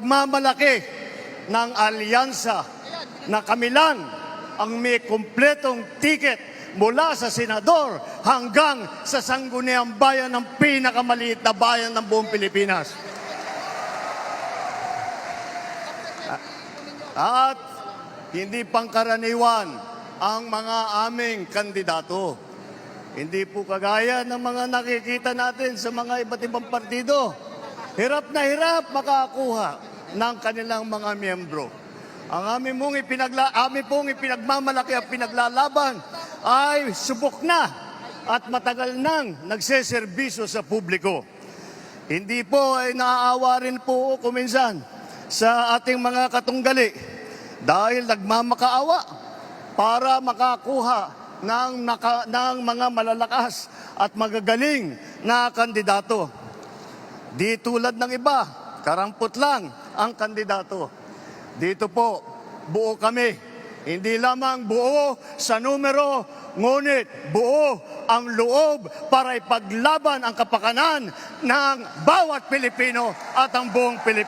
pagmamalaki ng alyansa na kami lang ang may kumpletong tiket mula sa senador hanggang sa sangguniang bayan ng pinakamaliit na bayan ng buong Pilipinas. At hindi pangkaraniwan ang mga aming kandidato. Hindi po kagaya ng mga nakikita natin sa mga iba't ibang partido. Hirap na hirap makakuha ng kanilang mga miyembro. Ang aming pong ipinagmamalaki at pinaglalaban ay subok na at matagal nang nagseserbisyo sa publiko. Hindi po ay naaawa rin po kuminsan sa ating mga katunggali dahil nagmamakaawa para makakuha ng mga malalakas at magagaling na kandidato. Di tulad ng iba, karampot lang ang kandidato. Dito po, buo kami. Hindi lamang buo sa numero, ngunit buo ang loob para ipaglaban ang kapakanan ng bawat Pilipino at ang buong Pilipinas.